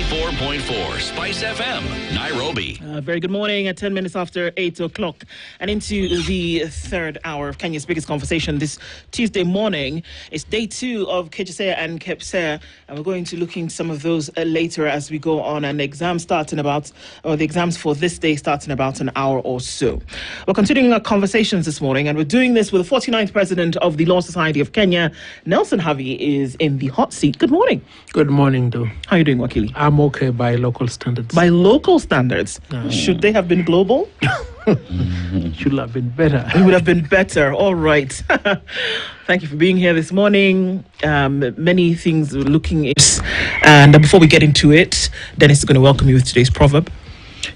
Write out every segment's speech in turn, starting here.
94.4 Spice FM, Nairobi. Very good morning at 10 minutes after 8 o'clock and into the third hour of Kenya's biggest conversation this Tuesday morning. It's day 2 of Kejisea and Kepsea, and we're going to look into some of those later as we go on. And the exams for this day start in about an hour or so. We're continuing our conversations this morning, and we're doing this with the 49th president of the Law Society of Kenya. Nelson Havi is in the hot seat. Good morning. Good morning, Do. How are you doing, Wakili? I'm okay by local standards. By local standards? Should they have been global? Should have been better. It would have been better. All right. Thank you for being here this morning. Many things we're looking at. And before we get into it, Dennis is going to welcome you with today's proverb.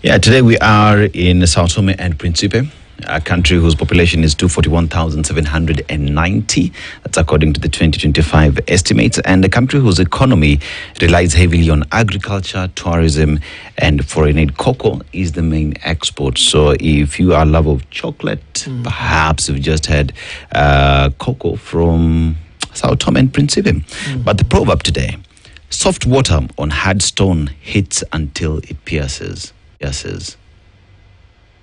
Yeah, today we are in Sao Tome and Principe, a country whose population is 241,790. That's according to the 2025 estimates. And a country whose economy relies heavily on agriculture, tourism, and foreign aid. Cocoa is the main export. So if you are a lover of chocolate, perhaps you've just had cocoa from Sao Tome and Principe. But the proverb today: soft water on hard stone hits until it pierces.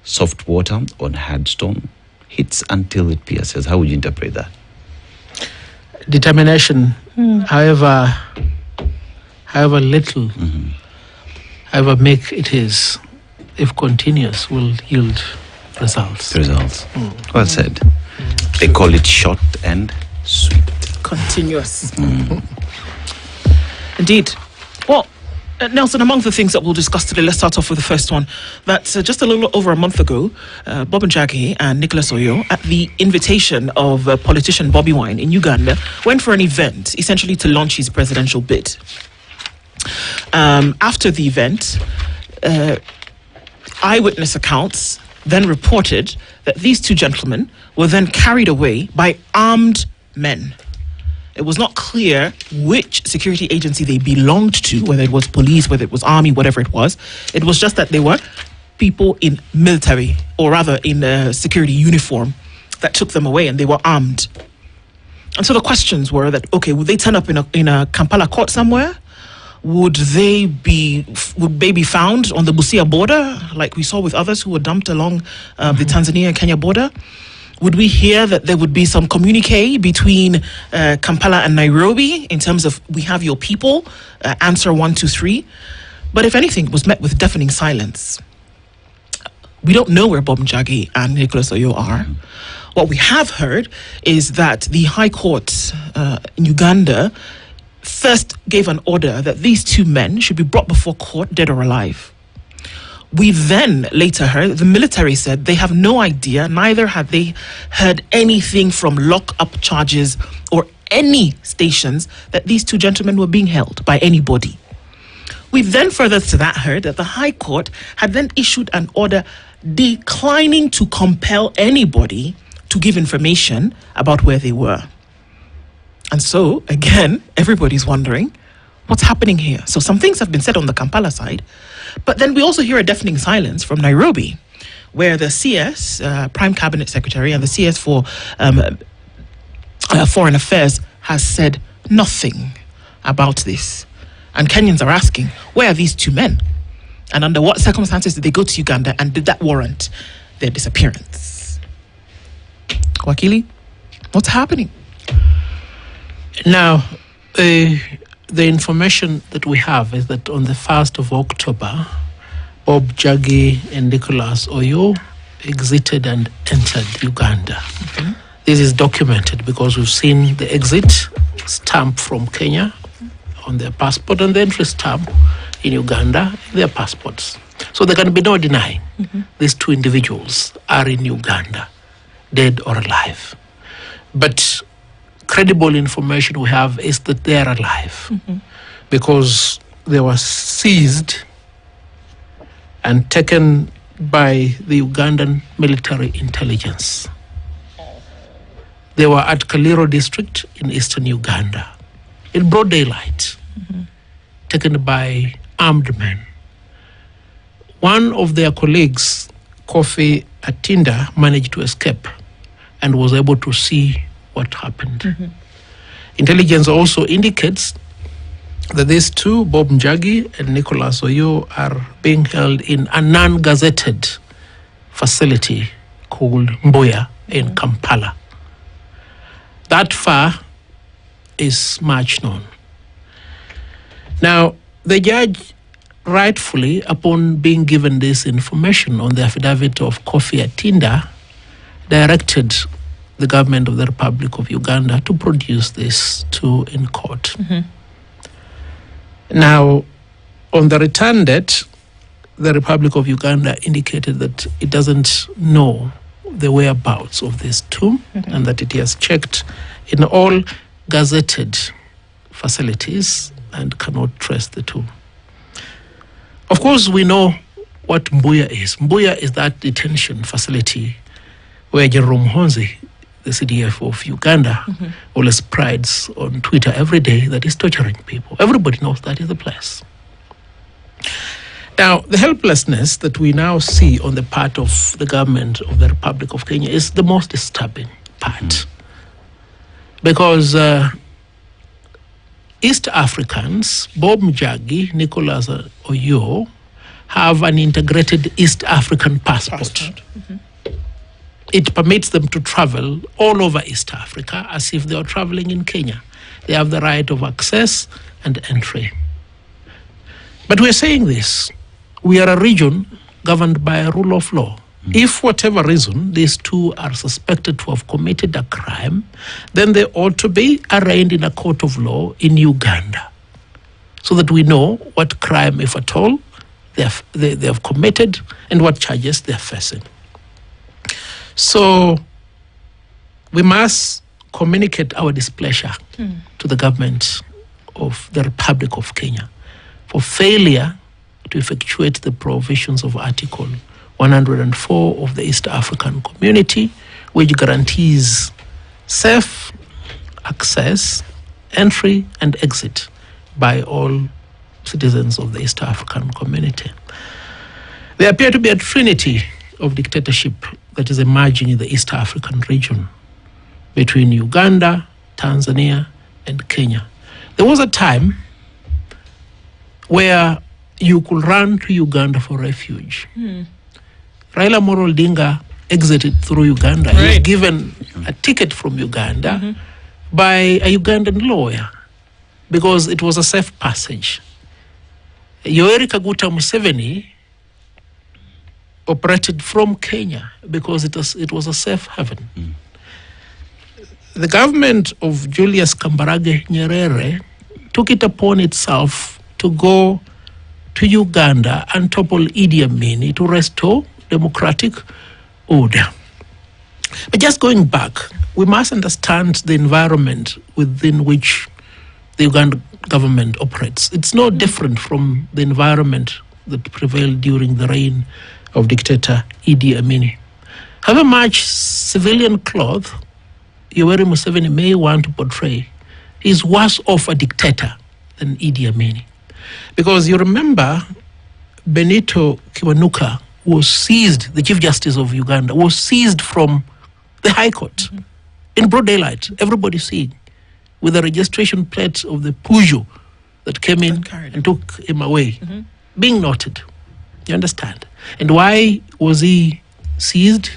Soft water on hard stone hits until it pierces. How would you interpret that? Determination, however little, however meek it is, if continuous, will yield results. Well said. They call it short and sweet. Continuous. Indeed. Well, Nelson, among the things that we'll discuss today, let's start off with the first one. That just a little over a month ago, Bob Njagi and Nicholas Oyo, at the invitation of politician Bobby Wine in Uganda, went for an event, essentially to launch his presidential bid. After the event, eyewitness accounts then reported that these two gentlemen were then carried away by armed men. It was not clear which security agency they belonged to, whether it was police, whether it was army, whatever it was. It was just that they were people in military, or rather in a security uniform, that took them away, and they were armed. And so the questions were that, okay, would they turn up in a Kampala court somewhere? Would they be found on the Busia border, like we saw with others who were dumped along the Tanzania-Kenya border? Would we hear that there would be some communique between Kampala and Nairobi in terms of, we have your people, answer 1, 2, 3? But if anything, it was met with deafening silence. We don't know where Bob Njagi and Nicholas Oyo are. What we have heard is that the High Court in Uganda first gave an order that these two men should be brought before court, dead or alive. We then later heard the military said they have no idea, neither had they heard anything from lock-up charges or any stations that these two gentlemen were being held by anybody. We then further to that heard that the High Court had then issued an order declining to compel anybody to give information about where they were. And so, again, everybody's wondering, what's happening here? So some things have been said on the Kampala side, but then we also hear a deafening silence from Nairobi, where the CS, Prime Cabinet Secretary, and the CS for Foreign Affairs has said nothing about this. And Kenyans are asking, where are these two men? And under what circumstances did they go to Uganda, and did that warrant their disappearance? Wakili, what's happening? Now, the information that we have is that on the 1st of October, Bob Njagi and Nicholas Oyo exited and entered Uganda. This is documented because we've seen the exit stamp from Kenya on their passport and the entry stamp in Uganda in their passports. So there can be no denying these two individuals are in Uganda, dead or alive. But credible information we have is that they are alive because they were seized and taken by the Ugandan military intelligence. They were at Kaliro district in eastern Uganda in broad daylight, taken by armed men. One of their colleagues, Kofi Atinda, managed to escape and was able to see what happened. Intelligence also indicates that these two, Bob Njagi and Nicholas Oyo, are being held in a non-gazetted facility called Mbuya in Kampala. That far is much known. Now, the judge rightfully, upon being given this information on the affidavit of Kofi Atinda, directed the government of the Republic of Uganda to produce this in court. Now, on the return date, the Republic of Uganda indicated that it doesn't know the whereabouts of this tomb and that it has checked in all gazetted facilities and cannot trace the tomb. Of course, we know what Mbuya is. Mbuya is that detention facility where Jerome Honzi, the CDF of Uganda, always prides on Twitter every day that he's torturing people. Everybody knows that is the place. Now, the helplessness that we now see on the part of the government of the Republic of Kenya is the most disturbing part. Because East Africans, Bob Njagi, Nicholas Oyo, have an integrated East African passport. It permits them to travel all over East Africa as if they were traveling in Kenya. They have the right of access and entry. But we're saying this. We are a region governed by a rule of law. If, for whatever reason, these two are suspected to have committed a crime, then they ought to be arraigned in a court of law in Uganda so that we know what crime, if at all, they have committed and what charges they are facing. So we must communicate our displeasure to the government of the Republic of Kenya for failure to effectuate the provisions of Article 104 of the East African Community, which guarantees safe access, entry, and exit by all citizens of the East African Community. There appear to be a trinity of dictatorship that is emerging in the East African region between Uganda, Tanzania, and Kenya. There was a time where you could run to Uganda for refuge. Raila Amolo Odinga exited through Uganda. He was given a ticket from Uganda by a Ugandan lawyer because it was a safe passage. Yoweri Kaguta Museveni operated from Kenya because it was a safe haven. The government of Julius Kambarage Nyerere took it upon itself to go to Uganda and topple Idi Amin to restore democratic order. But just going back, we must understand the environment within which the Ugandan government operates. It's no different from the environment that prevailed during the reign of dictator Idi Amin. However much civilian cloth Yoweri Museveni may want to portray, he's worse off a dictator than Idi Amin. Because you remember Benito Kiwanuka was seized, the Chief Justice of Uganda, was seized from the High Court in broad daylight, everybody seeing, with the registration plate of the Peugeot that came in and took him away, being noted. You understand? And why was he seized,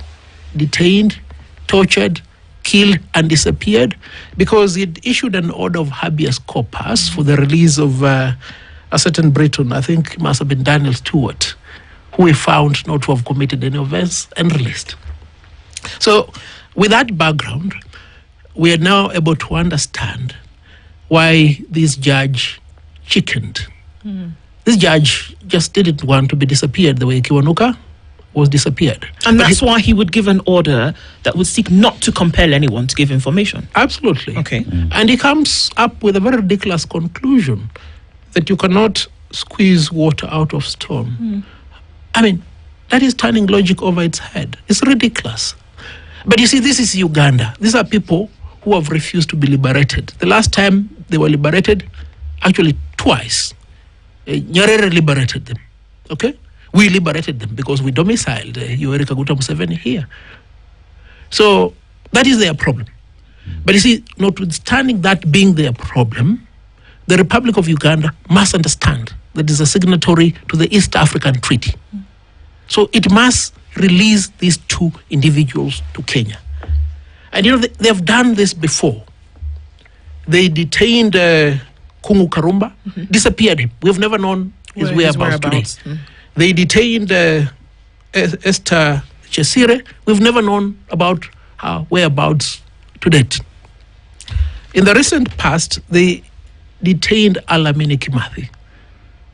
detained, tortured, killed, and disappeared? Because he'd issued an order of habeas corpus for the release of a certain Briton, I think it must have been Daniel Stewart, who he found not to have committed any offense and released. So with that background, we are now able to understand why this judge chickened. This judge just didn't want to be disappeared the way Kiwanuka was disappeared. And that's why he would give an order that would seek not to compel anyone to give information. Absolutely. Okay. And he comes up with a very ridiculous conclusion that you cannot squeeze water out of stone. I mean, that is turning logic over its head. It's ridiculous. But you see, this is Uganda. These are people who have refused to be liberated. The last time they were liberated, actually twice, Nyerere liberated them. Okay? We liberated them because we domiciled Yoweri Kaguta Museveni here. So that is their problem. But you see, notwithstanding that being their problem, the Republic of Uganda must understand that it's a signatory to the East African Treaty. So it must release these two individuals to Kenya. And they've done this before. They detained Kungu Karumba, disappeared him. We've never known his whereabouts today. They detained Esther Chesire. We've never known about her whereabouts to date. In the recent past, they detained Alamine Kimathi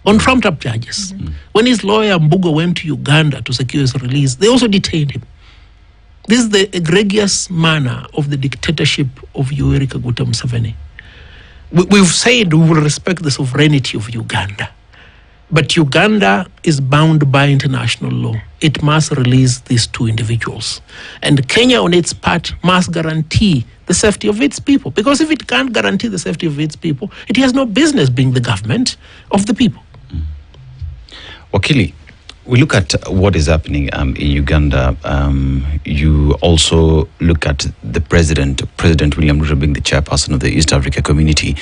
on trumped-up charges. When his lawyer Mbugo went to Uganda to secure his release, they also detained him. This is the egregious manner of the dictatorship of Yoweri Kaguta Museveni. We've said we will respect the sovereignty of Uganda, but Uganda is bound by international law. It must release these two individuals. And Kenya, on its part, must guarantee the safety of its people. Because if it can't guarantee the safety of its people, it has no business being the government of the people. Wakili, we look at what is happening in Uganda. You also look at the President William Ruto being the chairperson of the East Africa Community.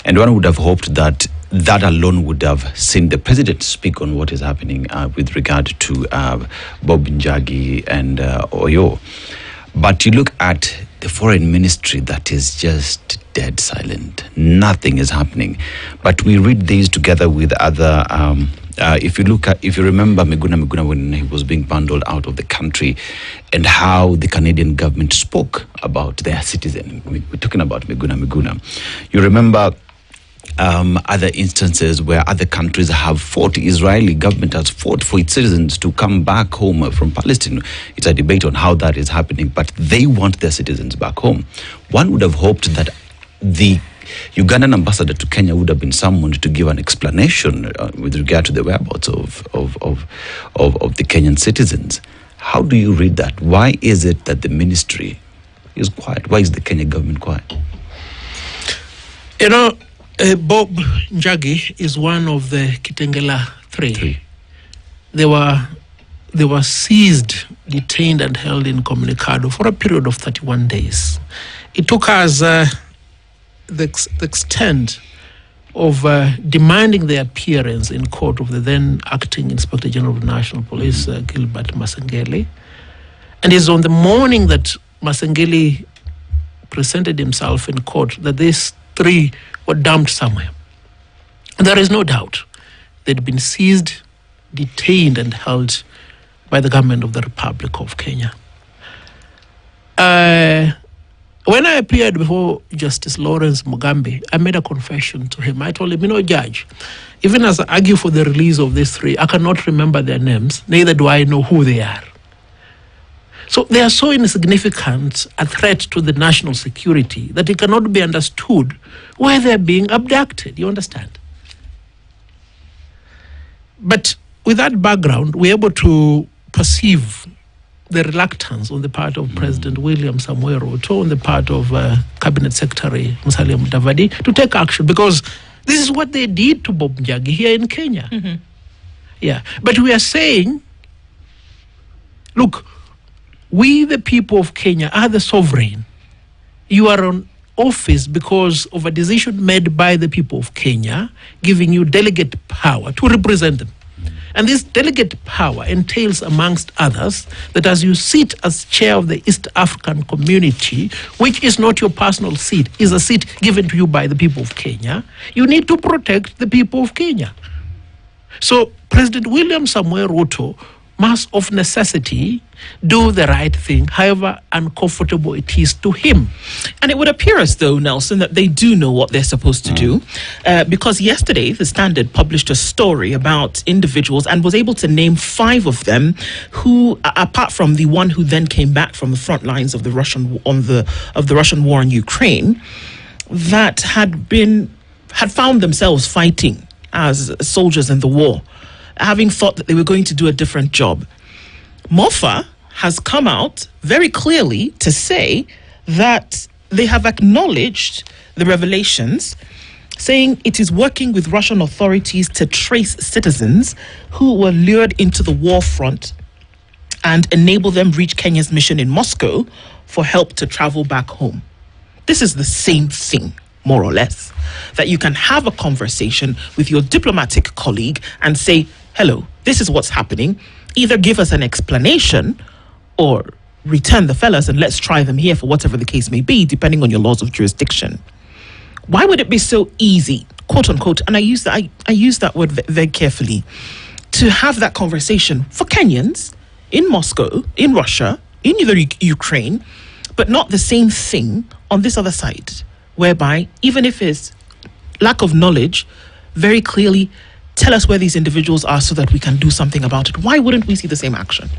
And one would have hoped that alone would have seen the President speak on what is happening with regard to Bob Njagi and Oyo. But you look at the foreign ministry that is just dead silent. Nothing is happening. But we read these together with other... if you remember Miguna when he was being bundled out of the country and how the Canadian government spoke about their citizen. We're talking about Miguna. You remember other instances where other countries have fought. Israeli government has fought for its citizens to come back home from Palestine. It's a debate on how that is happening, but they want their citizens back home. One would have hoped that the Ugandan ambassador to Kenya would have been summoned to give an explanation with regard to the whereabouts of the Kenyan citizens. How do you read that? Why is it that the ministry is quiet? Why is the Kenya government quiet? Bob Njagi is one of the Kitengela three. They were seized, detained, and held incommunicado for a period of 31 days. It took us the extent of demanding their appearance in court of the then acting Inspector General of National Police, Gilbert Masengeli. And it's on the morning that Masengeli presented himself in court that these three were dumped somewhere. And there is no doubt they'd been seized, detained, and held by the government of the Republic of Kenya. When I appeared before Justice Lawrence Mugambi, I made a confession to him. I told him, Judge, even as I argue for the release of these three, I cannot remember their names, neither do I know who they are. So they are so insignificant a threat to the national security that it cannot be understood why they are being abducted. You understand? But with that background, we're able to perceive the reluctance on the part of President William Samoei Ruto, on the part of Cabinet Secretary Musalia Mudavadi, to take action, because this is what they did to Bob Njagi here in Kenya. Yeah, but we are saying, look, we the people of Kenya are the sovereign. You are on office because of a decision made by the people of Kenya, giving you delegate power to represent them. And this delegate power entails, amongst others, that as you sit as chair of the East African Community, which is not your personal seat, is a seat given to you by the people of Kenya, you need to protect the people of Kenya. So President William Samoei Ruto must of necessity do the right thing, however uncomfortable it is to him. And it would appear as though, Nelson, that they do know what they're supposed to do, because yesterday the Standard published a story about individuals and was able to name 5 of them who, apart from the one who then came back from the front lines of the Russian war in Ukraine, that had found themselves fighting as soldiers in the war, having thought that they were going to do a different job. MOFA has come out very clearly to say that they have acknowledged the revelations, saying it is working with Russian authorities to trace citizens who were lured into the war front and enable them reach Kenya's mission in Moscow for help to travel back home. This is the same thing more or less, that you can have a conversation with your diplomatic colleague and say, hello, this is what's happening. Either give us an explanation or return the fellas and let's try them here for whatever the case may be, depending on your laws of jurisdiction. Why would it be so easy, quote unquote, and I use that word very carefully, to have that conversation for Kenyans in Moscow, in Russia, in either Ukraine, but not the same thing on this other side, whereby even if it's lack of knowledge, very clearly tell us where these individuals are so that we can do something about it. Why wouldn't we see the same action?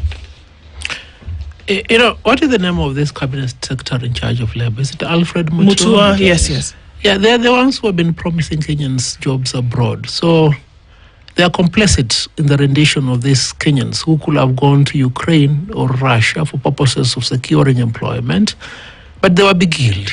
You know, what is the name of this cabinet secretary in charge of labor? Is it Alfred Mutua? Yes. Yeah, they're the ones who have been promising Kenyans jobs abroad. So they are complicit in the rendition of these Kenyans who could have gone to Ukraine or Russia for purposes of securing employment, but they were beguiled.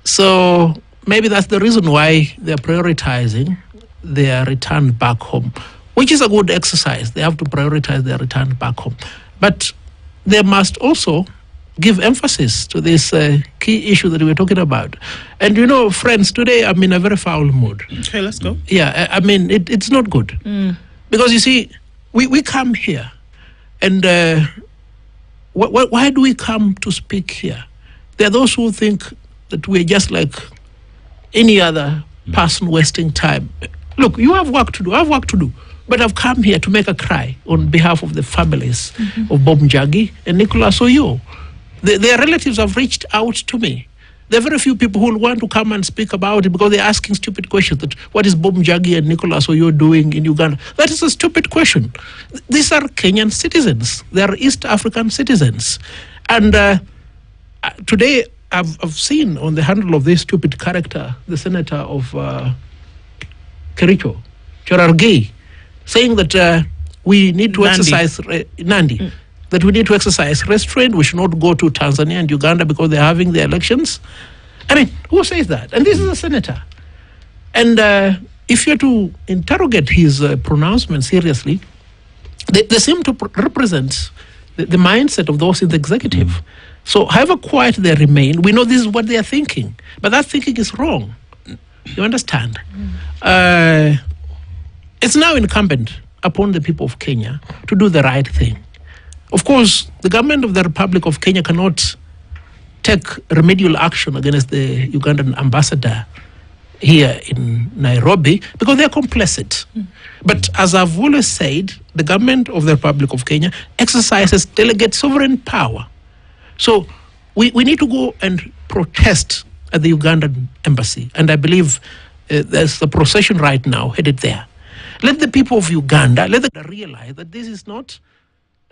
So maybe that's the reason why they're prioritizing their return back home, which is a good exercise. They have to prioritize their return back home. But they must also give emphasis to this key issue that we're talking about. And you know, friends, today I'm in a very foul mood. Okay, let's go. Yeah, I mean, it's not good. Because you see, we come here, and why do we come to speak here? There are those who think that we're just like any other person wasting time. Look, you have work to do, I have work to do. But I've come here to make a cry on behalf of the families of Bob Njagi and Nicholas Oyo. Their relatives have reached out to me. There are very few people who will want to come and speak about it because they're asking stupid questions. That what is Bob Njagi and Nicholas Oyo doing in Uganda? That is a stupid question. These are Kenyan citizens. They are East African citizens. And today I've seen on the handle of this stupid character, the senator of Kericho, Cherargei, saying that we need to exercise Nandi. That we need to exercise restraint. We should not go to Tanzania and Uganda because they're having their elections. I mean, who says that? And this is a senator. And if you're to interrogate his pronouncement seriously, they seem to represent the mindset of those in the executive. So however quiet they remain, we know this is what they are thinking. But that thinking is wrong. You understand? It's now incumbent upon the people of Kenya to do the right thing. Of course, the government of the Republic of Kenya cannot take remedial action against the Ugandan ambassador here in Nairobi because they're complicit. But as I've always said, the government of the Republic of Kenya exercises delegate sovereign power. So we need to go and protest at the Ugandan embassy. And I believe there's a procession right now headed there. Let the people of Uganda, let them realize that this is not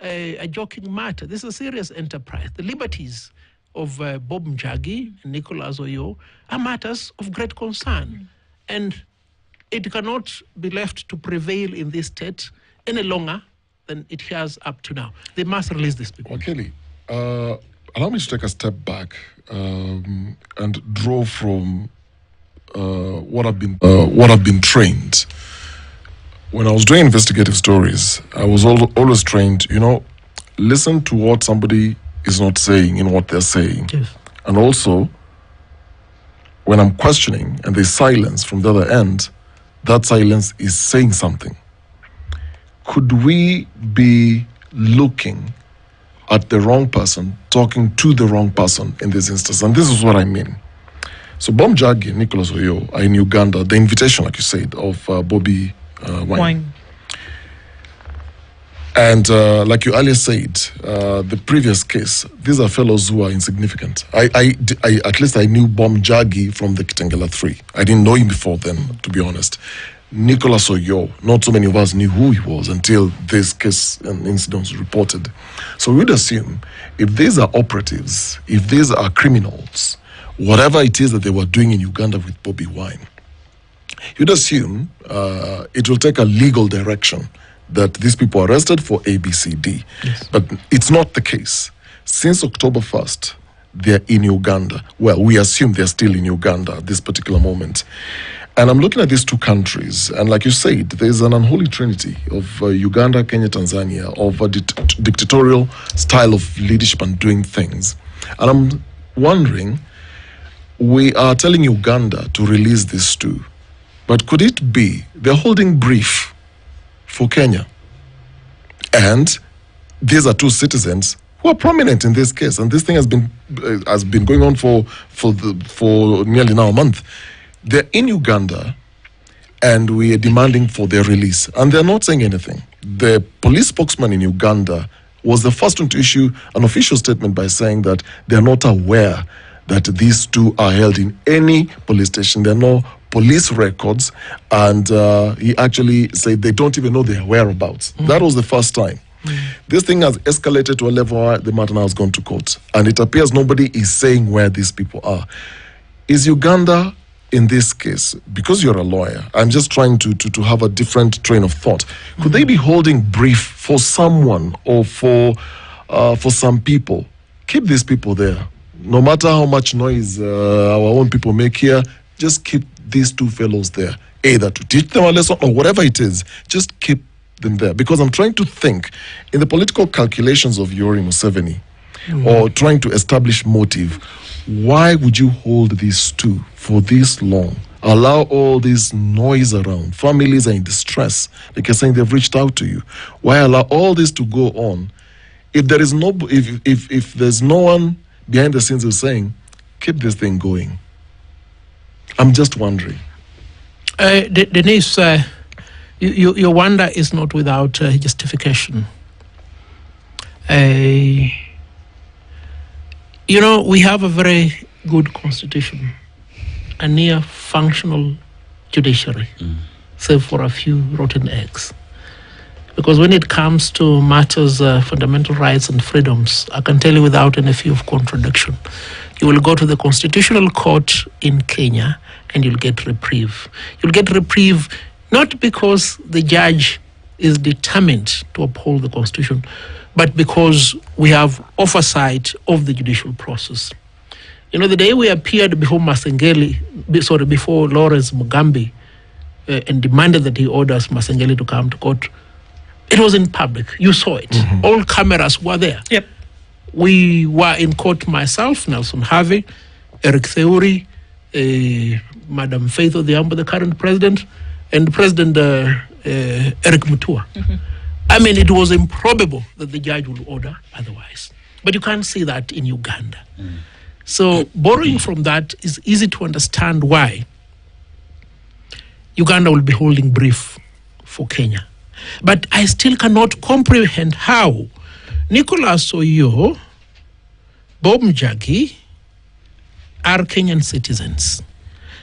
a joking matter. This is a serious enterprise. The liberties of Bob Njagi and Nicholas Oyo are matters of great concern. And it cannot be left to prevail in this state any longer than it has up to now. They must release these people. Well, Kelly, allow me to take a step back and draw from what I've been trained. When I was doing investigative stories, I was always trained, listen to what somebody is not saying in what they're saying. Yes. And also, when I'm questioning and there's silence from the other end, that silence is saying something. Could we be looking at the wrong person, talking to the wrong person in this instance? And this is what I mean. So Bob Njagi and Nicholas Oyo are in Uganda. The invitation, like you said, of Bobby Wine. And like you earlier said, the previous case, these are fellows who are insignificant. I at least I knew Bob Njagi from the Kitengela 3. I didn't know him before then, to be honest. Nicholas Oyo, not so many of us knew who he was until this case and incident was reported. So we'd assume if these are operatives, if these are criminals, whatever it is that they were doing in Uganda with Bobby Wine, you'd assume it will take a legal direction that these people are arrested for ABCD. Yes. But it's not the case. Since October 1st, they're in Uganda. Well, we assume they're still in Uganda at this particular moment. And I'm looking at these two countries, and like you said, there's an unholy trinity of Uganda, Kenya, Tanzania, of a dictatorial style of leadership and doing things. And I'm wondering, we are telling Uganda to release these two. But could it be they're holding brief for Kenya? And these are two citizens who are prominent in this case, and this thing has been going on for nearly now a month. They're in Uganda, and we are demanding for their release, and they're not saying anything. The police spokesman in Uganda was the first one to issue an official statement by saying that they're not aware that these two are held in any police station. There are no police records, and he actually said they don't even know their whereabouts. That was the first time. This thing has escalated to a level where the matter now has gone to court, and it appears nobody is saying where these people are. Is Uganda, in this case, because you're a lawyer, I'm just trying to have a different train of thought, could they be holding brief for someone or for some people? Keep these people there. No matter how much noise our own people make here, just keep these two fellows there, either to teach them a lesson or whatever it is. Just keep them there, because I'm trying to think in the political calculations of Yoweri Museveni, or trying to establish motive. Why would you hold these two for this long? Allow all this noise around. Families are in distress because saying they've reached out to you. Why allow all this to go on? If there is if there's no one behind the scenes who's saying, keep this thing going. I'm just wondering. Denise, your wonder is not without justification. We have a very good constitution, a near functional judiciary, save for a few rotten eggs. Because when it comes to matters, fundamental rights and freedoms, I can tell you without any fear of contradiction, you will go to the Constitutional Court in Kenya and you'll get reprieve. You'll get reprieve not because the judge is determined to uphold the Constitution, but because we have oversight of the judicial process. The day we appeared before before Lawrence Mugambi, and demanded that he orders Masengeli to come to court, it was in public. You saw it. All cameras were there. Yep. We were in court, myself, Nelson Havi, Eric Theuri, Madam Faith Odhiambo, the current president, and President Eric Mutua. I mean, it was improbable that the judge would order otherwise. But you can't see that in Uganda. So borrowing from that is easy to understand why Uganda will be holding brief for Kenya. But I still cannot comprehend how Nicholas Oyo, Bob Njagi are Kenyan citizens,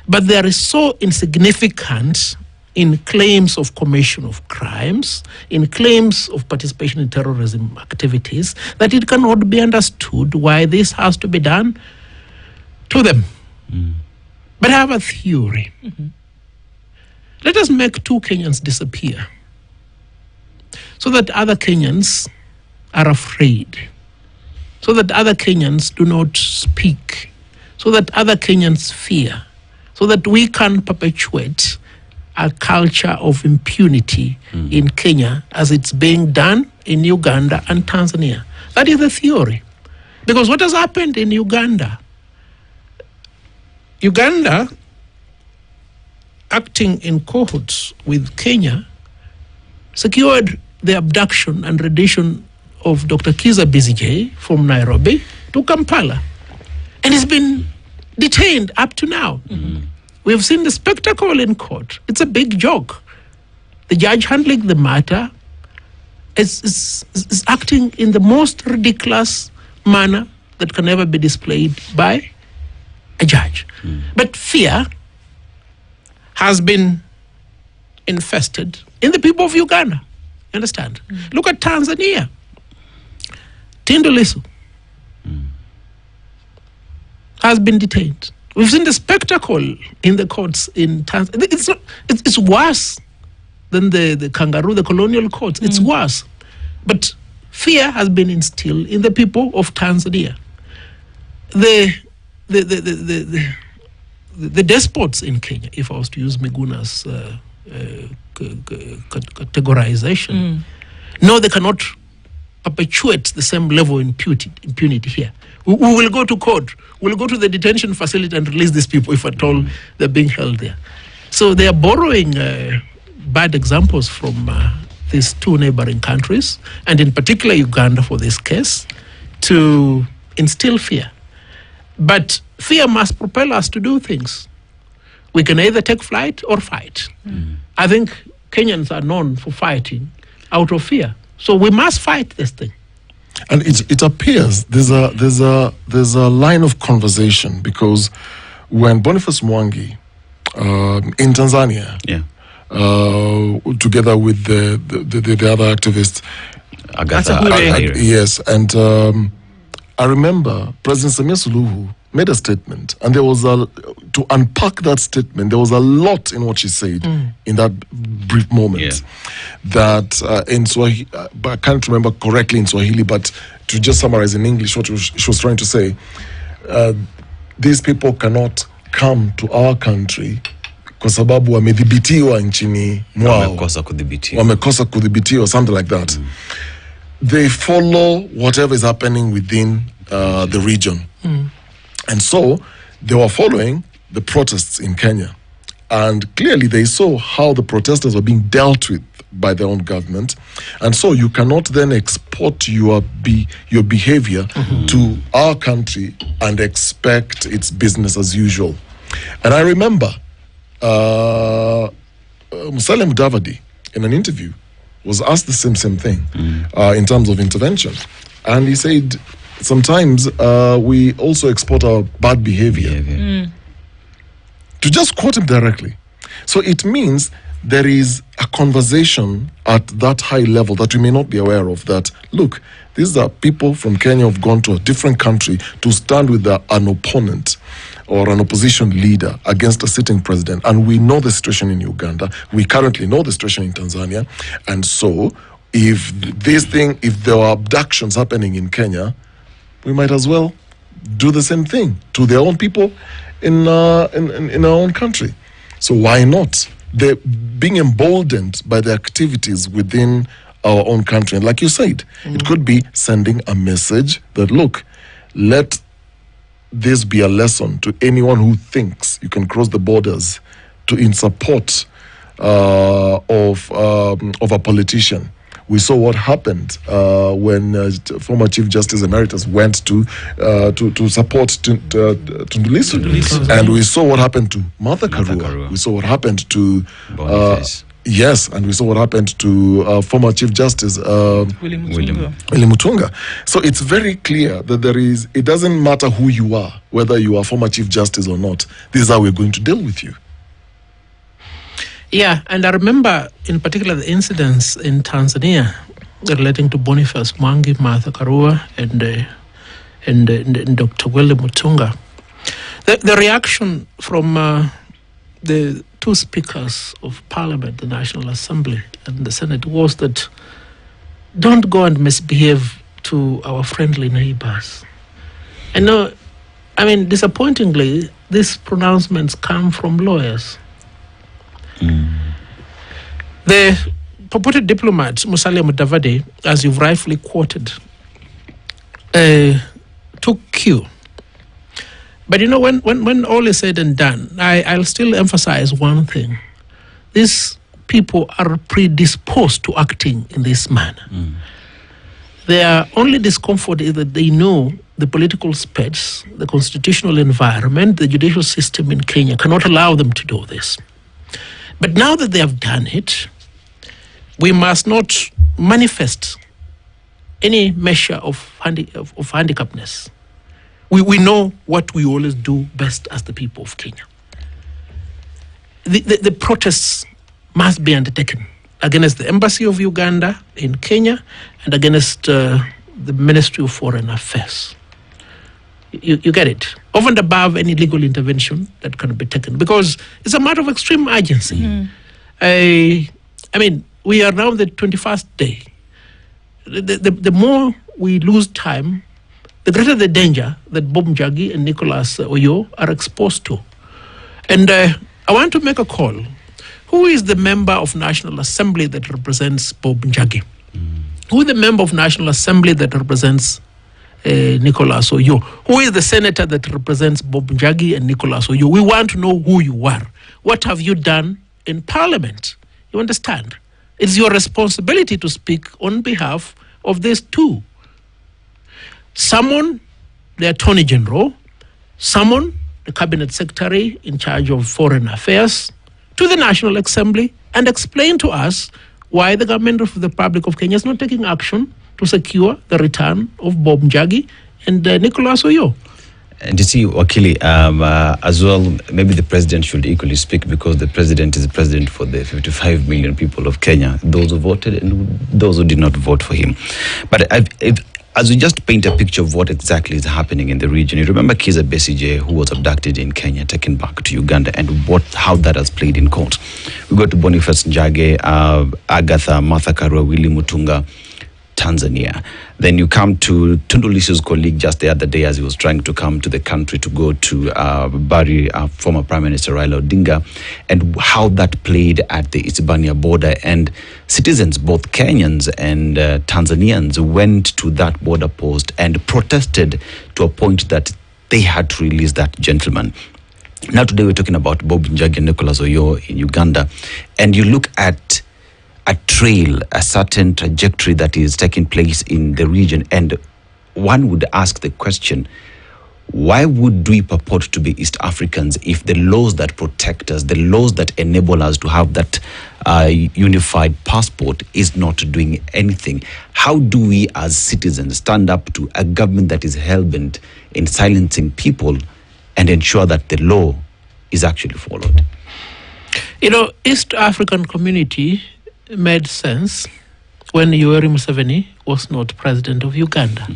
but they are so insignificant in claims of commission of crimes, in claims of participation in terrorism activities, that it cannot be understood why this has to be done to them. But I have a theory. Let us make two Kenyans disappear so that other Kenyans are afraid, so that other Kenyans do not speak, so that other Kenyans fear, so that we can perpetuate a culture of impunity in Kenya as it's being done in Uganda and Tanzania. That is the theory. Because what has happened in Uganda, acting in cohorts with Kenya, secured the abduction and rendition of Dr. Kiza Bizige from Nairobi to Kampala. And he's been detained up to now. We've seen the spectacle in court. It's a big joke. The judge handling the matter is acting in the most ridiculous manner that can ever be displayed by a judge. But fear has been infested in the people of Uganda. You understand? Look at Tanzania. Tundu Lissu has been detained. We've seen the spectacle in the courts in Tanzania. It's worse than the kangaroo, the colonial courts. It's worse. But fear has been instilled in the people of Tanzania. The despots in Kenya, if I was to use Miguna's categorization, no, they cannot perpetuate the same level of impunity here. We will go to court. We'll go to the detention facility and release these people if at all they're being held there. So they are borrowing bad examples from these two neighboring countries, and in particular Uganda for this case, to instill fear. But fear must propel us to do things. We can either take flight or fight. I think Kenyans are known for fighting out of fear. So we must fight this thing. And it appears there's a line of conversation, because when Boniface Mwangi in Tanzania, together with the other activists, yes, and I remember President Samia Suluhu made a statement, and there was to unpack that statement, there was a lot in what she said in that brief moment. That in Swahili, I can't remember correctly in Swahili, but to just summarize in English what she was trying to say, these people cannot come to our country kwa sababu wamedhibitiwa nchini mwao, wamekosa kudhibitiwa, something like that. They follow whatever is happening within the region. And so they were following the protests in Kenya. And clearly they saw how the protesters were being dealt with by their own government. And so you cannot then export your behavior to our country and expect it's business as usual. And I remember Musalia Mudavadi, in an interview, was asked the same thing in terms of intervention. And he said, sometimes we also export our bad behavior. To just quote him directly. So it means there is a conversation at that high level that we may not be aware of, that, look, these are people from Kenya who have gone to a different country to stand with an opponent or an opposition leader against a sitting president. And we know the situation in Uganda. We currently know the situation in Tanzania. And so if there are abductions happening in Kenya, we might as well do the same thing to their own people in our own country. So why not? They're being emboldened by the activities within our own country. And like you said, it could be sending a message that, look, let this be a lesson to anyone who thinks you can cross the borders in support of a politician. We saw what happened when former Chief Justice Emeritus went to support Tundu Lissu. And we saw what happened to Martha Karua. We saw what happened to yes, and we saw what happened to former Chief Justice William Mutunga. So it's very clear that it doesn't matter who you are, whether you are former Chief Justice or not. This is how we're going to deal with you. Yeah, and I remember in particular the incidents in Tanzania relating to Boniface Mwangi, Martha Karua, and Dr. William Mutunga. The reaction from the two speakers of Parliament, the National Assembly and the Senate, was that don't go and misbehave to our friendly neighbors. And no, I mean, disappointingly, these pronouncements come from lawyers. The purported diplomat, Musalia Mudavadi, as you've rightfully quoted, took cue. But you know, when all is said and done, I'll still emphasize one thing. These people are predisposed to acting in this manner. Their only discomfort is that they know the political space, the constitutional environment, the judicial system in Kenya cannot allow them to do this. But now that they have done it, we must not manifest any measure of handicapness. We know what we always do best as the people of Kenya. The protests must be undertaken against the Embassy of Uganda in Kenya and against the Ministry of Foreign Affairs. You get it? Over and above any legal intervention that can be taken, because it's a matter of extreme urgency. I mean, we are now the 21st day. The more we lose time, the greater the danger that Bob Njagi and Nicholas Oyo are exposed to. And I want to make a call. Who is the member of National Assembly that represents Bob Njagi? Who is the member of National Assembly that represents Nicholas Oyo? Who is the senator that represents Bob Njagi and Nicholas Oyo? We want to know who you are. What have you done in Parliament? You understand? It's your responsibility to speak on behalf of these two. Summon the Attorney General, summon the Cabinet Secretary in charge of Foreign Affairs to the National Assembly and explain to us why the government of the Republic of Kenya is not taking action to secure the return of Bob Njagi and Nicholas Oyo. And you see, Wakili, as well, maybe the president should equally speak, because the president is the president for the 55 million people of Kenya, those who voted and those who did not vote for him. But as we just paint a picture of what exactly is happening in the region, you remember Kizza Besigye, who was abducted in Kenya, taken back to Uganda, and how that has played in court. We go to Boniface Njage, Agatha, Martha Karua, Willy Mutunga, Tanzania. Then you come to Tundu Lissu's colleague just the other day, as he was trying to come to the country to go to bury former Prime Minister Raila Odinga, and how that played at the Isibania border. And citizens, both Kenyans and Tanzanians, went to that border post and protested to a point that they had to release that gentleman. Now today we're talking about Bob Njagi and Nicholas Oyo in Uganda, and you look at a trail, a certain trajectory that is taking place in the region, and one would ask the question, why would we purport to be East Africans if the laws that protect us, the laws that enable us to have that unified passport is not doing anything? How do we as citizens stand up to a government that is hell-bent in silencing people and ensure that the law is actually followed? You know, East African community made sense when Yoweri Museveni was not president of Uganda.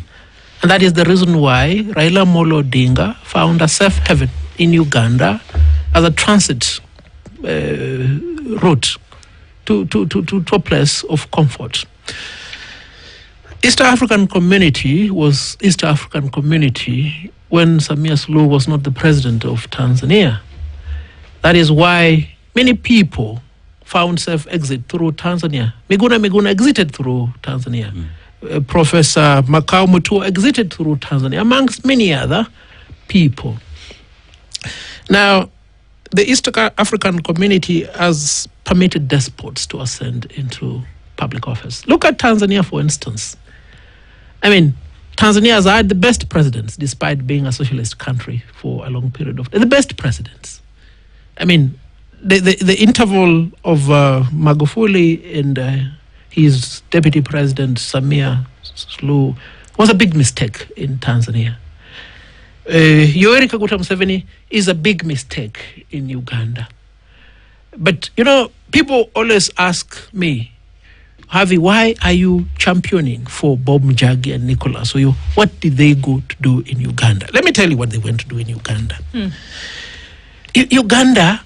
And that is the reason why Raila Amolo Odinga found a safe haven in Uganda as a transit route to a place of comfort. East African community was East African community when Samia Suluhu was not the president of Tanzania. That is why many people found safe exit through Tanzania. Miguna exited through Tanzania. Professor Makau Mutua exited through Tanzania, amongst many other people. Now, the East African community has permitted despots to ascend into public office. Look at Tanzania, for instance. I mean, Tanzania has had the best presidents, despite being a socialist country for a long period of time. The best presidents. I mean, the interval of Magufuli and his deputy president Samia Suluhu was a big mistake in Tanzania. Yoweri Kaguta Museveni is a big mistake in Uganda. But, you know, people always ask me, Havi, why are you championing for Bob Njagi and Nicholas Oyo? What did they go to do in Uganda? Let me tell you what they went to do in Uganda. Uganda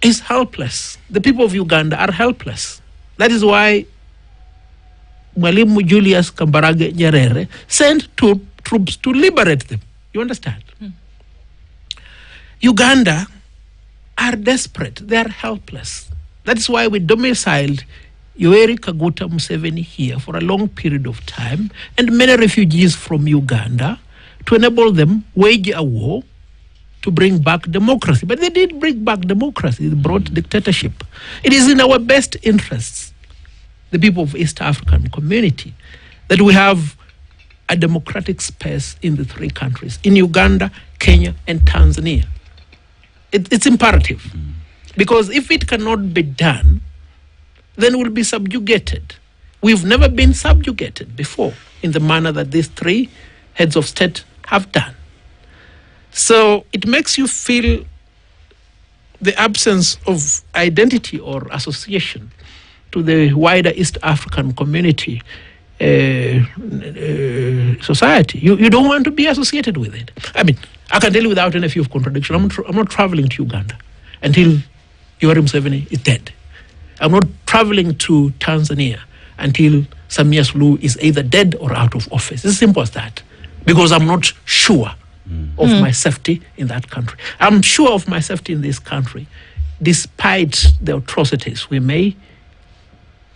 is helpless. The people of Uganda are helpless. That is why Mwalimu Julius Kambarage Nyerere sent troops to liberate them. You understand? Uganda are desperate. They are helpless. That is why we domiciled Yoweri Kaguta Museveni here for a long period of time, and many refugees from Uganda, to enable them wage a war to bring back democracy. But they did bring back democracy. They brought dictatorship. It is in our best interests, the people of East African community, that we have a democratic space in the three countries, in Uganda, Kenya, and Tanzania. It's imperative. Because if it cannot be done, then we'll be subjugated. We've never been subjugated before in the manner that these three heads of state have done. So it makes you feel the absence of identity or association to the wider East African community society. You don't want to be associated with it. I mean, I can tell you without any fear of contradiction, I'm not traveling to Uganda until Yoweri Museveni is dead. I'm not traveling to Tanzania until Samia Suluhu is either dead or out of office. It's as simple as that. Because I'm not sure of my safety in that country. I'm sure of my safety in this country, despite the atrocities we may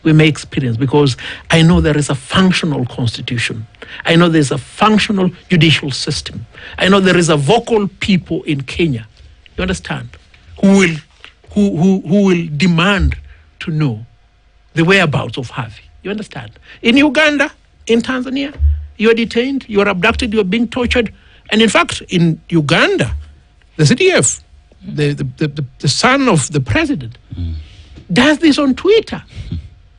we may experience, because I know there is a functional constitution. I know there's a functional judicial system. I know there is a vocal people in Kenya, you understand, who will demand to know the whereabouts of Havi. You understand? In Uganda, in Tanzania, you are detained, you are abducted, you are being tortured. And in fact, in Uganda, the CDF, the son of the president, does this on Twitter.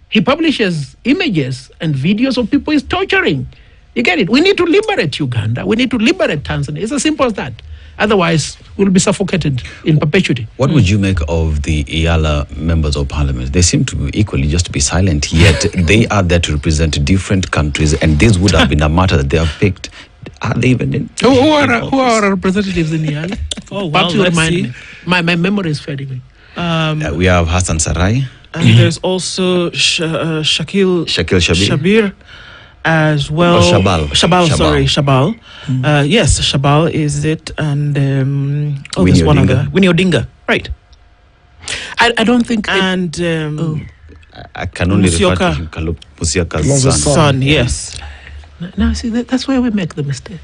He publishes images and videos of people he's torturing. You get it? We need to liberate Uganda. We need to liberate Tanzania. It's as simple as that. Otherwise, we'll be suffocated in perpetuity. What would you make of the IALA members of parliament? They seem to be equally just to be silent, yet they are there to represent different countries, and this would have been a matter that they have picked. Are they even in? Who are our representatives in IALA? Oh, well, Perhaps you let's remind see. me. My memory is fading me. We have Hassan Sarai. And there's also Shakil Shabir as well. Oh, Shabal. Shabal. Yes, Shabal is it. And there's one other. Winnie Odinga. Right. I don't think... And I can only refer to him, Musiaka's son, yes. Now, see, that's where we make the mistake.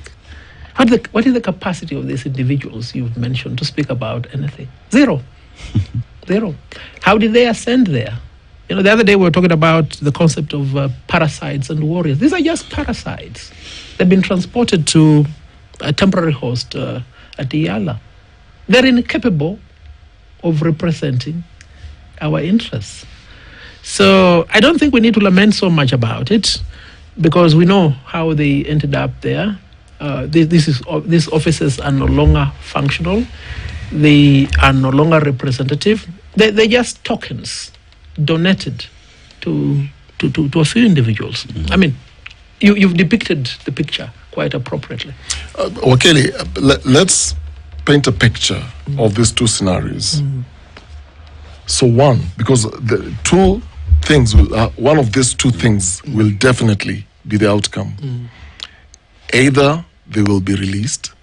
What is the capacity of these individuals you've mentioned to speak about anything? Zero. Zero. How did they ascend there? You know, the other day we were talking about the concept of parasites and warriors. These are just parasites. They've been transported to a temporary host at Iyala. They're incapable of representing our interests. So I don't think we need to lament so much about it, because we know how they ended up there. These offices are no longer functional. They are no longer representative. They're just tokens donated to a few individuals. I mean, you've depicted the picture quite appropriately. Kelly, let's paint a picture of these two scenarios. So one, because the two things one of these two things will definitely be the outcome. Either they will be released,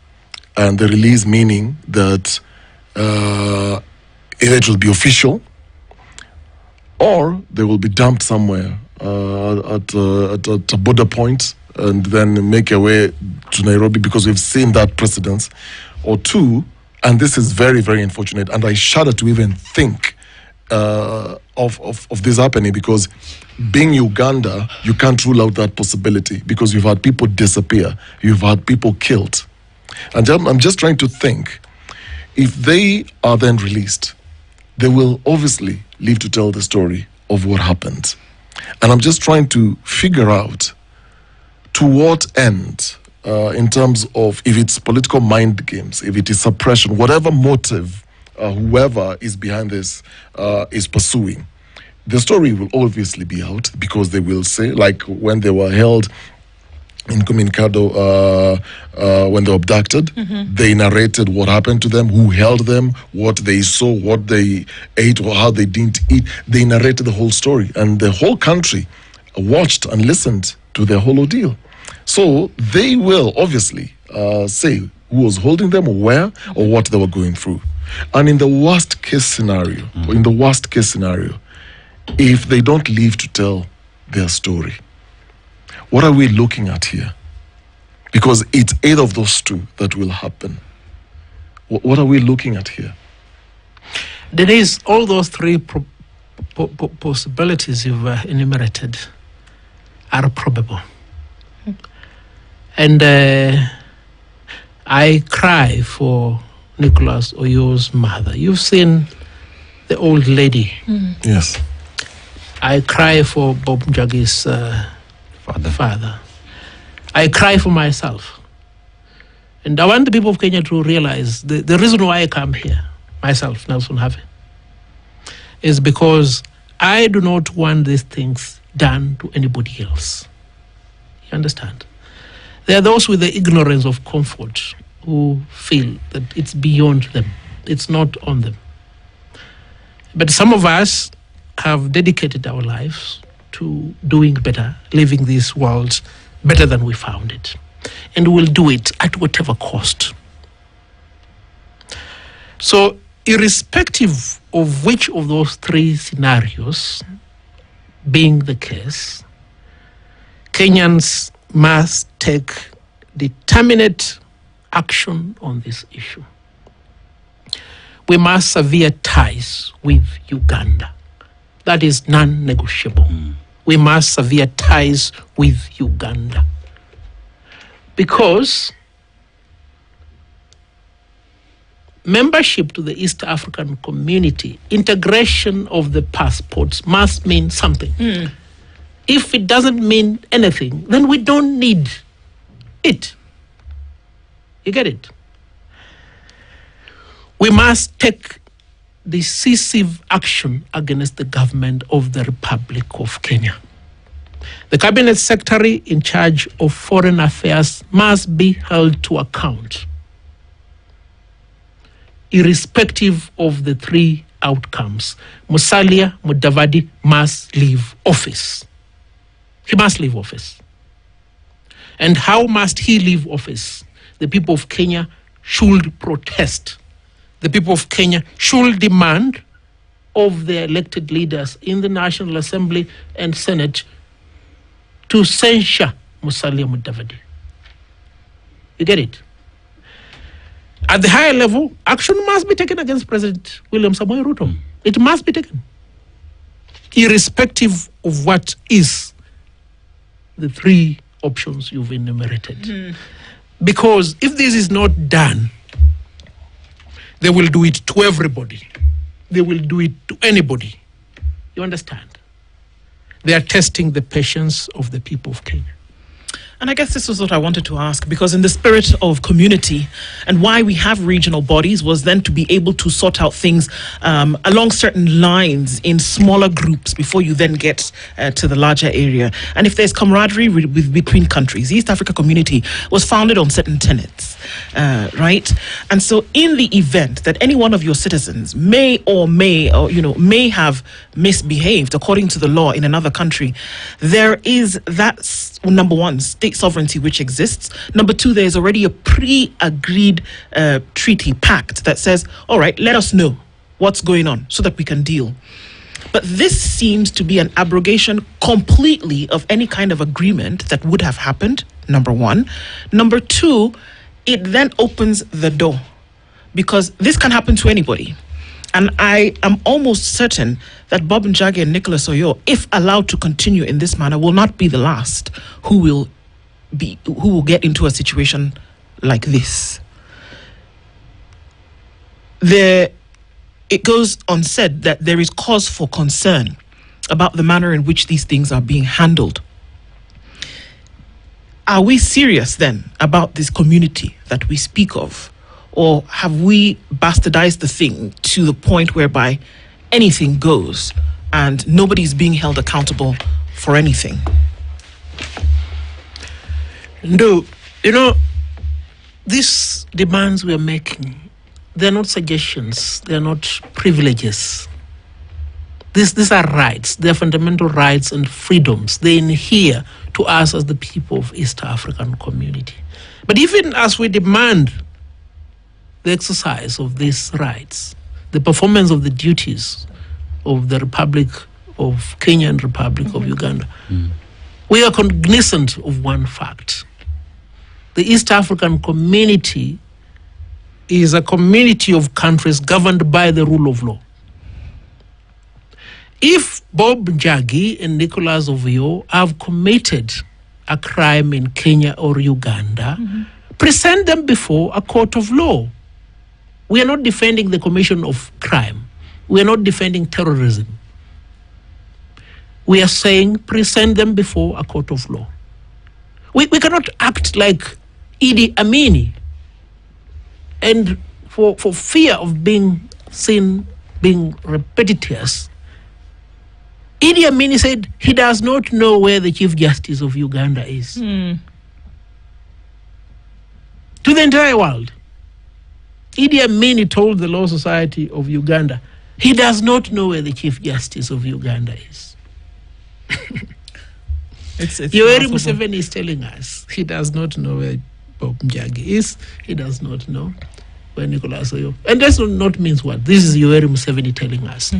and the release meaning that either it will be official, or they will be dumped somewhere at a border point and then make their way to Nairobi, because we've seen that precedence. Or two, and this is very, very unfortunate, and I shudder to even think of this happening, because being Uganda, you can't rule out that possibility, because you've had people disappear, you've had people killed. And I'm just trying to think, if they are then released, they will obviously live to tell the story of what happened. And I'm just trying to figure out to what end, in terms of if it's political mind games, if it is suppression, whatever motive whoever is behind this is pursuing. The story will obviously be out, because they will say, like when they were held in Communicado, when they were abducted, they narrated what happened to them, who held them, what they saw, what they ate, or how they didn't eat. They narrated the whole story, and the whole country watched and listened to their whole ordeal. So they will obviously say who was holding them, or where, or what they were going through. And in the worst case scenario, if they don't live to tell their story, what are we looking at here? Because it's either of those two that will happen. What are we looking at here? There is all those three possibilities you've enumerated are probable. And I cry for Nicholas Oyo's mother. You've seen the old lady. Yes. I cry for Bob Njagi's father. I cry for myself. And I want the people of Kenya to realize the reason why I come here, myself, Nelson Havi, is because I do not want these things done to anybody else. You understand? There are those with the ignorance of comfort who feel that it's beyond them. It's not on them. But some of us have dedicated our lives to doing better, living this world better than we found it. And we'll do it at whatever cost. So, irrespective of which of those three scenarios being the case, Kenyans must take determinate action on this issue. We must sever ties with Uganda. That is non-negotiable. We must sever ties with Uganda. Because membership to the East African community, integration of the passports must mean something. If it doesn't mean anything, then we don't need it. You get it? We must take decisive action against the government of the Republic of Kenya. The Cabinet Secretary in charge of foreign affairs must be held to account, irrespective of the three outcomes. Musalia Mudavadi must leave office. He must leave office. And how must he leave office? The people of Kenya should protest. The people of Kenya should demand of their elected leaders in the National Assembly and Senate to censure Musalia Mudavadi. You get it? At the higher level, action must be taken against President William Samoei Ruto. It must be taken, irrespective of what is the three options you've enumerated. Because if this is not done, they will do it to everybody. They will do it to anybody. You understand? They are testing the patience of the people of Kenya. And I guess this was what I wanted to ask, because in the spirit of community and why we have regional bodies was then to be able to sort out things along certain lines in smaller groups before you then get to the larger area. And if there's camaraderie between countries, the East Africa Community was founded on certain tenets, right? And so in the event that any one of your citizens may have misbehaved according to the law in another country, there is that, number one, state sovereignty which exists. Number two, there's already a pre-agreed treaty pact that says, all right, let us know what's going on so that we can deal. But this seems to be an abrogation completely of any kind of agreement that would have happened, number one. Number two, it then opens the door, because this can happen to anybody. And I am almost certain that Bob Njagi and Nicholas Oyo, if allowed to continue in this manner, will not be the last who will get into a situation like this. It goes unsaid that there is cause for concern about the manner in which these things are being handled. Are we serious then about this community that we speak of? Or have we bastardized the thing to the point whereby anything goes and nobody's being held accountable for anything? No, these demands we are making, they're not suggestions, they're not privileges. These are rights, they're fundamental rights and freedoms. They adhere to us as the people of East African community. But even as we demand the exercise of these rights, the performance of the duties of the Republic of Kenya and Republic of Uganda, we are cognizant of one fact. The East African community is a community of countries governed by the rule of law. If Bob Njagi and Nicholas Oyo have committed a crime in Kenya or Uganda, present them before a court of law. We are not defending the commission of crime. We are not defending terrorism. We are saying present them before a court of law. We cannot act like Idi Amini, and for fear of being seen being repetitious, Idi Amini said he does not know where the Chief Justice of Uganda is. To the entire world. Idi Amini told the Law Society of Uganda he does not know where the Chief Justice of Uganda is. Yoweri Museveni is telling us he does not know where Bob Njagi is. He does not know where Nicholas Oyo. And that's not means what? This is Yoweri Museveni telling us.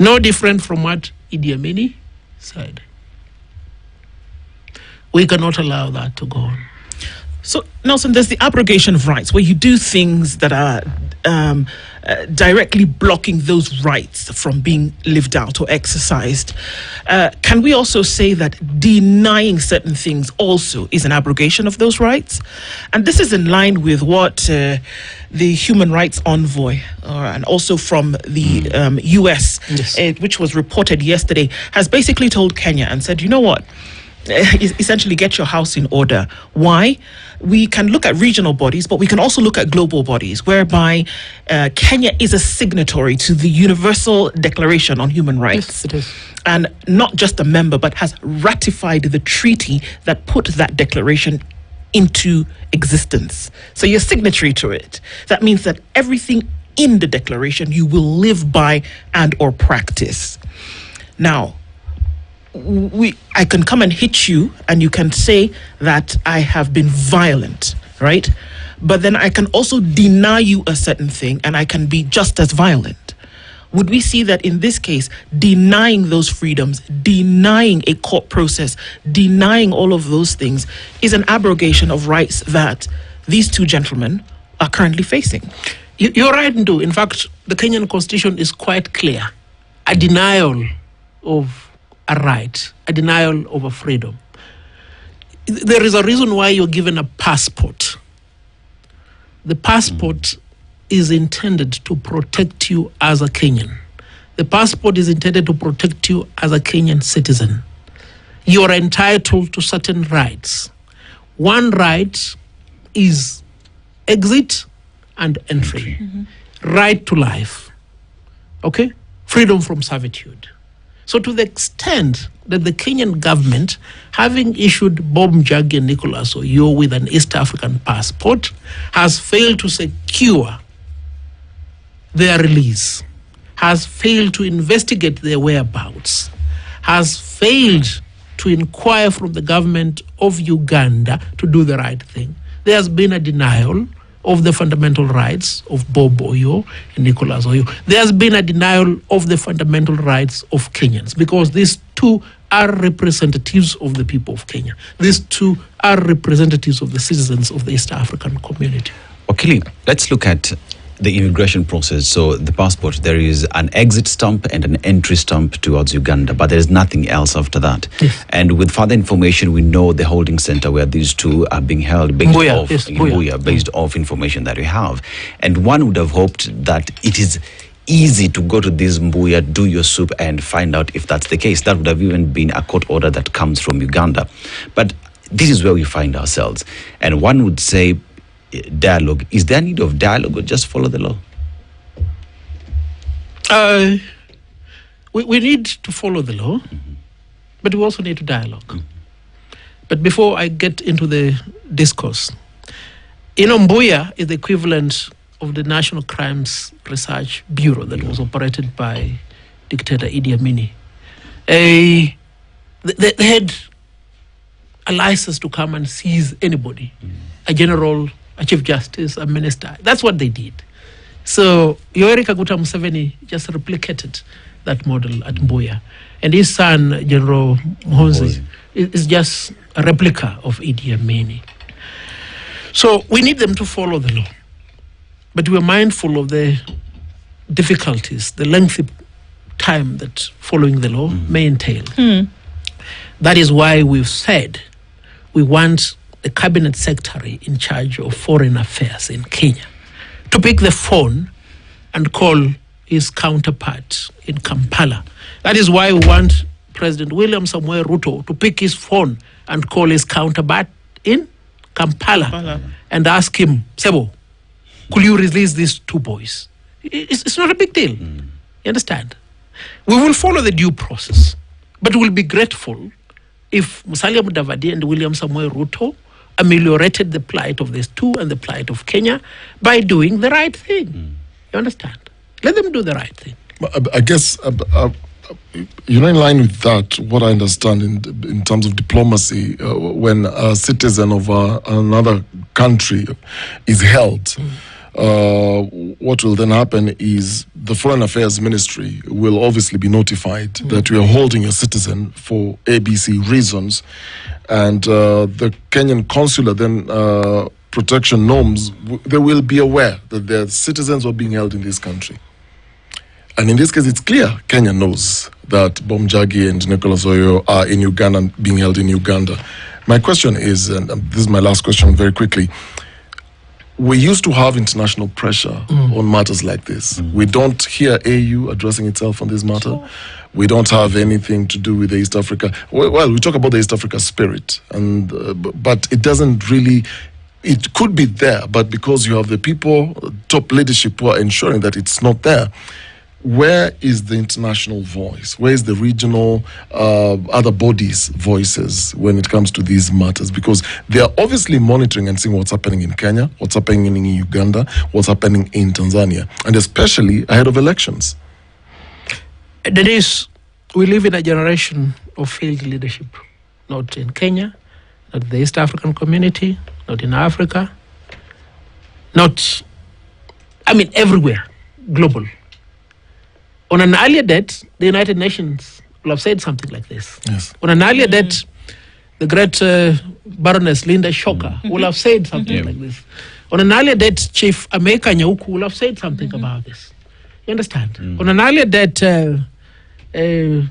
No different from what Idi Amin said. We cannot allow that to go on. So, Nelson, there's the abrogation of rights, where you do things that are directly blocking those rights from being lived out or exercised. Can we also say that denying certain things also is an abrogation of those rights? And this is in line with what the human rights envoy, and also from the US, Yes. which was reported yesterday, has basically told Kenya and said, you know what? Essentially get your house in order. Why? We can look at regional bodies, but we can also look at global bodies, whereby Kenya is a signatory to the Universal Declaration on Human Rights. Yes, it is. And not just a member, but has ratified the treaty that put that declaration into existence. So you're signatory to it. That means that everything in the declaration you will live by and or practice. Now, I can come and hit you and you can say that I have been violent, right? But then I can also deny you a certain thing and I can be just as violent. Would we see that in this case, denying those freedoms, denying a court process, denying all of those things is an abrogation of rights that these two gentlemen are currently facing? You're right, Ndu. In fact, the Kenyan constitution is quite clear. A denial of a right, a denial of a freedom. There is a reason why you're given a passport. The passport is intended to protect you as a Kenyan. The passport is intended to protect you as a Kenyan citizen. You are entitled to certain rights. One right is exit and entry. Right to life. Okay? Freedom from servitude. So to the extent that the Kenyan government, having issued Bob Njagi and Nicholas Oyo with an East African passport, has failed to secure their release, has failed to investigate their whereabouts, has failed to inquire from the government of Uganda to do the right thing. There has been a denial of the fundamental rights of Bob Oyo and Nicholas Oyo. There has been a denial of the fundamental rights of Kenyans, because these two are representatives of the people of Kenya. These two are representatives of the citizens of the East African community. Wakili, let's look at the immigration process. So the passport, there is an exit stamp and an entry stamp towards Uganda, but there is nothing else after that. Yes. And with further information, we know the holding center where these two are being held based Mbuya, off yes, Mbuya, based off information that we have. And one would have hoped that it is easy to go to this Mbuya, do your soup, and find out if that's the case. That would have even been a court order that comes from Uganda. But this is where we find ourselves. And one would say, dialogue. Is there a need of dialogue or just follow the law? We need to follow the law, but we also need to dialogue. But before I get into the discourse, Mbuya is the equivalent of the National Crimes Research Bureau that was operated by dictator Idi Amin. They had a license to come and seize anybody, a general, a chief justice, a minister. That's what they did. So Yoweri Kaguta Museveni just replicated that model at Mbuya. And his son, General Muhoozi, is just a replica of Idi Amin. So we need them to follow the law. But we are mindful of the difficulties, the lengthy time that following the law may entail. That is why we've said we want the cabinet secretary in charge of foreign affairs in Kenya to pick the phone and call his counterpart in Kampala. That is why we want President William Samoei Ruto to pick his phone and call his counterpart in Kampala and ask him, Sebo, could you release these two boys? It's not a big deal. You understand? We will follow the due process, but we'll be grateful if Musalia Mudavadi and William Samoei Ruto ameliorated the plight of these two and the plight of Kenya by doing the right thing. You understand? Let them do the right thing. I guess, in line with that, what I understand in terms of diplomacy, when a citizen of another country is held, what will then happen is the Foreign Affairs Ministry will obviously be notified that we are holding a citizen for ABC reasons, and the Kenyan consular then protection norms, they will be aware that their citizens are being held in this country. And in this case, it's clear Kenya knows that Bom Jagi and Nicholas Oyo are in Uganda and being held in Uganda. My question is, and this is my last question very quickly, we used to have international pressure on matters like this. We don't hear AU addressing itself on this matter. We don't have anything to do with the East Africa. Well, we talk about the East Africa spirit, and but it doesn't really. It could be there, but because you have the people, top leadership who are ensuring that it's not there, where is the international voice? Where is the regional other bodies' voices when it comes to these matters? Because they are obviously monitoring and seeing what's happening in Kenya, what's happening in Uganda, what's happening in Tanzania, and especially ahead of elections. Denise, we live in a generation of failed leadership, not in Kenya, not the East African community, not in Africa, everywhere, global. On an earlier date, the United Nations will have said something like this. Yes. On an earlier date, the great Baroness Linda Shoka will have said something like this. On an earlier date, Chief Ameka Nyauku will have said something about this. You understand? On an earlier date, Nyerere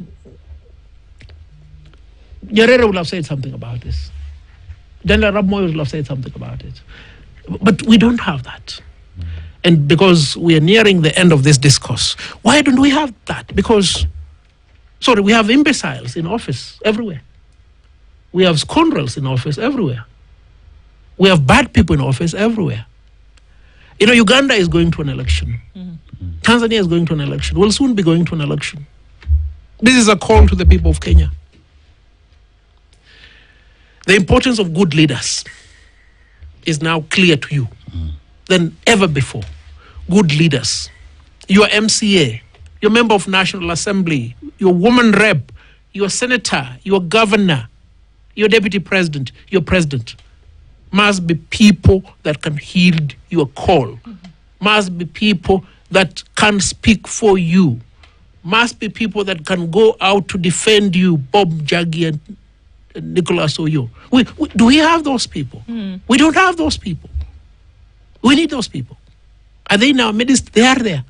will have said something about this. General Arap Moi will have said something about it. But we don't have that. And because we are nearing the end of this discourse, why don't we have that? Because, we have imbeciles in office everywhere. We have scoundrels in office everywhere. We have bad people in office everywhere. Uganda is going to an election. Tanzania is going to an election. We'll soon be going to an election. This is a call to the people of Kenya. The importance of good leaders is now clear to you than ever before. Good leaders. Your MCA, your member of National Assembly, your woman rep, your senator, your governor, your deputy president, your president must be people that can heed your call. Must be people that can speak for you. Must be people that can go out to defend you, Bob Jagi and Nicholas Oyo. Do we have those people? We don't have those people. We need those people. Are they in our midst? They are there.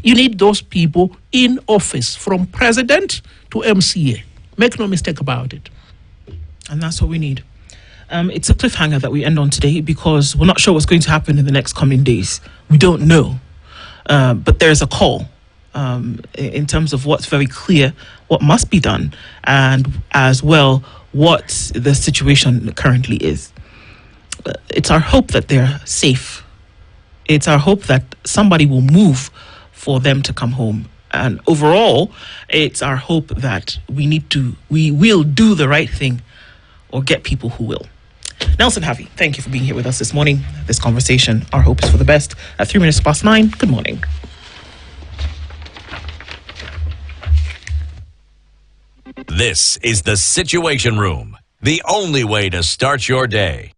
You need those people in office, from president to MCA. Make no mistake about it. And that's what we need. It's a cliffhanger that we end on today because we're not sure what's going to happen in the next coming days. We don't know. But there's a call in terms of what's very clear, what must be done, and as well what the situation currently is. It's our hope that they're safe. It's our hope that somebody will move for them to come home. And overall, it's our hope that we will do the right thing or get people who will. Nelson Havi, thank you for being here with us this morning. This conversation, our hope is for the best. At 9:03, good morning. This is the Situation Room, the only way to start your day.